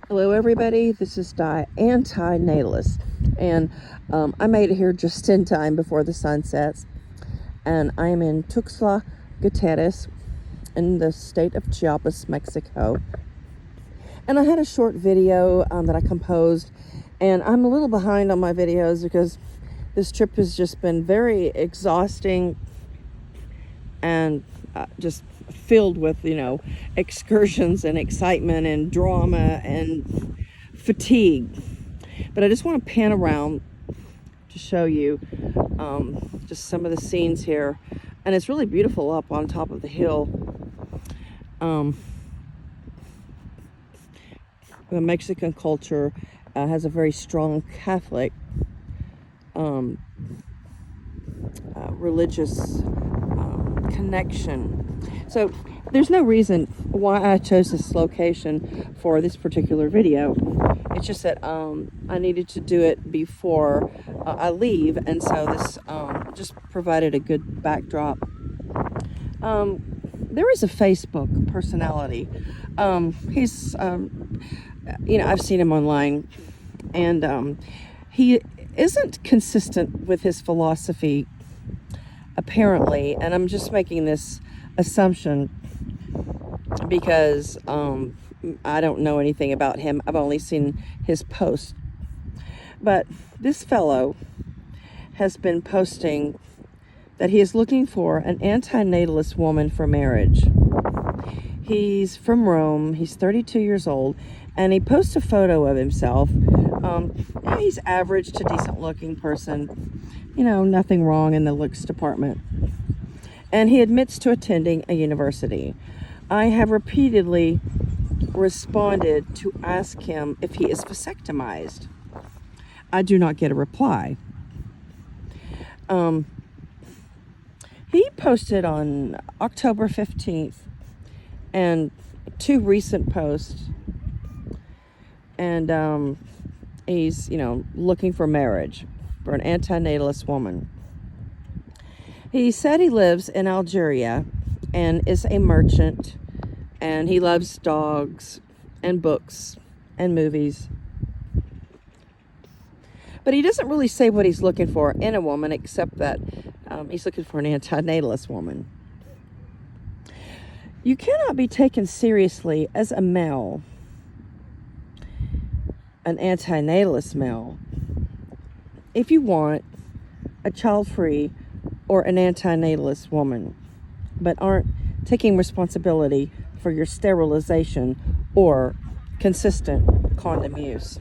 Hello everybody, this is Antinatalist, and I made it here just in time before the sun sets, and I am in Tuxtla Gutierrez in the state of Chiapas, Mexico. And I had a short video that I composed, and I'm a little behind on my videos because this trip has just been very exhausting and just filled with, excursions and excitement and drama and fatigue. But I just want to pan around to show you just some of the scenes here. And it's really beautiful up on top of the hill. The Mexican culture has a very strong Catholic religious connection. So there's no reason why I chose this location for this particular video. It's just that I needed to do it before I leave, and so this just provided a good backdrop. There is a Facebook personality. He's, I've seen him online, and he isn't consistent with his philosophy, apparently, and I'm just making this assumption because I don't know anything about him. I've only seen his post. But this fellow has been posting that he is looking for an antinatalist woman for marriage. He's from Rome. He's 32 years old, and he posts a photo of himself. He's average to decent looking person. Nothing wrong in the looks department. And he admits to attending a university. I have repeatedly responded to ask him if he is vasectomized. I do not get a reply. He posted on October 15th and two recent posts, and he's looking for marriage for an antinatalist woman. He said he lives in Algeria and is a merchant, and he loves dogs and books and movies. But he doesn't really say what he's looking for in a woman, except that he's looking for an antinatalist woman. You cannot be taken seriously as a male, an antinatalist male, if you want a child-free or an antinatalist woman, but aren't taking responsibility for your sterilization or consistent condom use.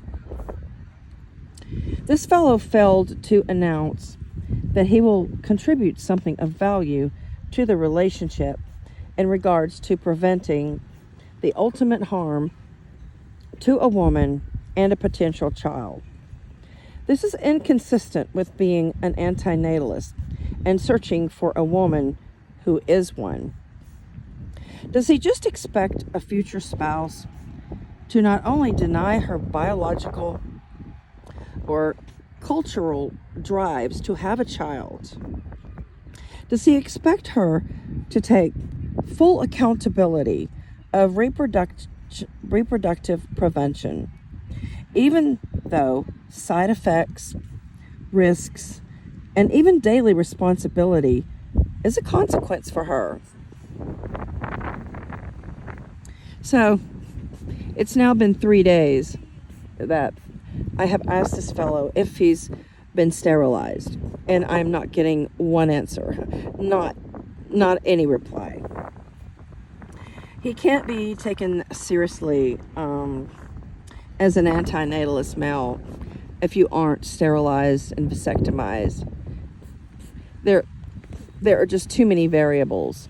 This fellow failed to announce that he will contribute something of value to the relationship in regards to preventing the ultimate harm to a woman and a potential child. This is inconsistent with being an antinatalist and searching for a woman who is one. Does he just expect a future spouse to not only deny her biological or cultural drives to have a child? Does he expect her to take full accountability of reproductive prevention, even though side effects, risks, and even daily responsibility is a consequence for her? So, it's now been 3 days that I have asked this fellow if he's been sterilized, and I'm not getting one answer, not any reply. He can't be taken seriously as an antinatalist male if you aren't sterilized and vasectomized. There are just too many variables.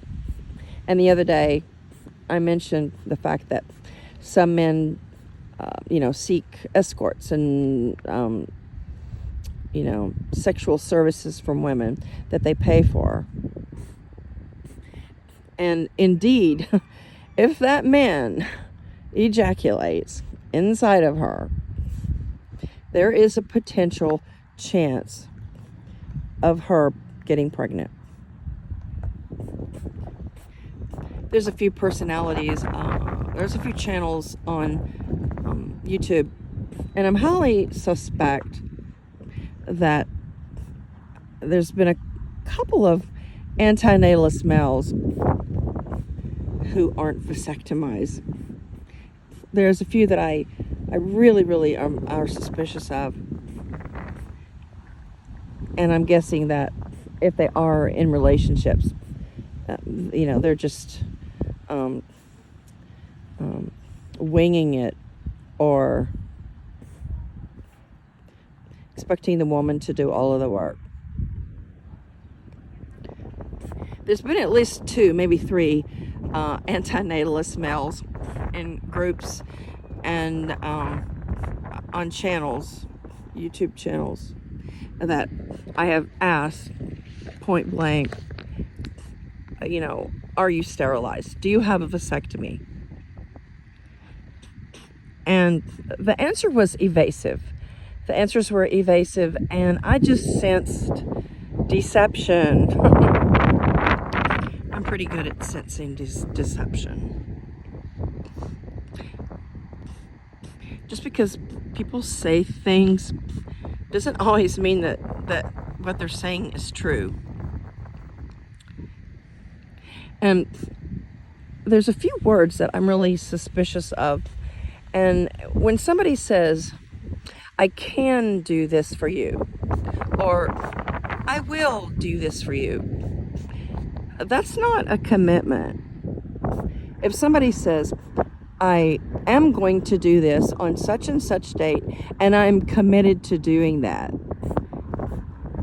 And the other day, I mentioned the fact that some men seek escorts and, sexual services from women that they pay for. And indeed, if that man ejaculates inside of her, there is a potential chance of her getting pregnant. there's a few personalities, there's a few channels on YouTube, and I'm highly suspect that there's been a couple of antinatalist males who aren't vasectomized. There's a few that I really are suspicious of, and I'm guessing that if they are in relationships, you know, they're just winging it, or expecting the woman to do all of the work. There's been at least 2, maybe 3 antinatalist males in groups and on channels, YouTube channels, that I have asked point blank, you know, are you sterilized? Do you have a vasectomy? And the answer was evasive. The answers were evasive, and I just sensed deception. I'm pretty good at sensing deception. Just because people say things doesn't always mean that what they're saying is true. And there's a few words that I'm really suspicious of. And when somebody says, I can do this for you, or I will do this for you, that's not a commitment. If somebody says, I am going to do this on such and such date, and I'm committed to doing that,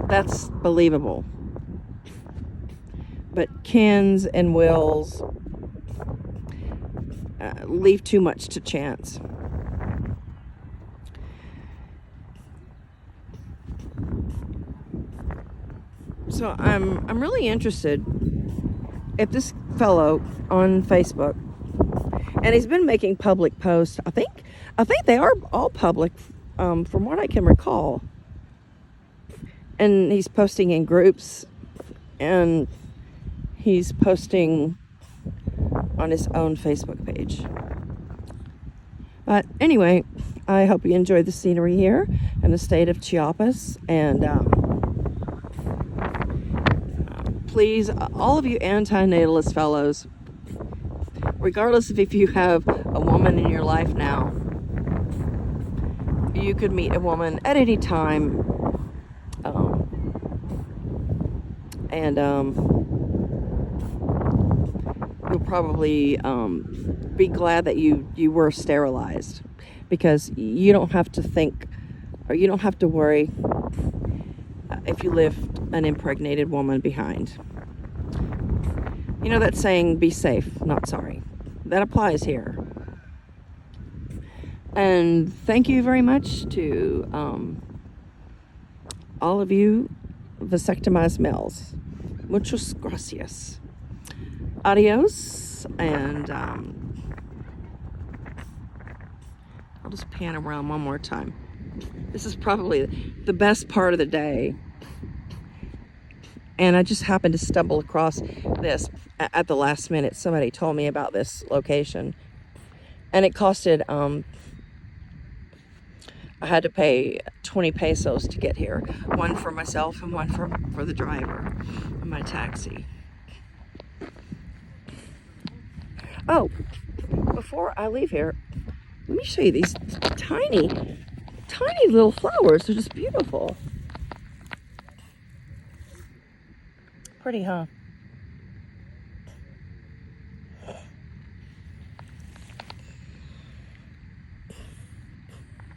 that's believable. But cans and wills leave too much to chance. So I'm really interested if this fellow on Facebook, and he's been making public posts. I think they are all public, from what I can recall. And he's posting in groups, and he's posting on his own Facebook page. But anyway, I hope you enjoyed the scenery here in the state of Chiapas, and please, all of you antinatalist fellows, regardless of if you have a woman in your life now, you could meet a woman at any time, and you'll probably be glad that you were sterilized, because you don't have to think, or you don't have to worry if you left an impregnated woman behind. You know that saying, be safe, not sorry. That applies here. And thank you very much to all of you vasectomized males. Muchas gracias. Adios, and I'll just pan around one more time. This is probably the best part of the day, and I just happened to stumble across this at the last minute. Somebody told me about this location, and it costed I had to pay 20 pesos to get here, one for myself and one for the driver of my taxi. Oh, before I leave here, let me show you these tiny little flowers. They're just beautiful. Pretty, huh?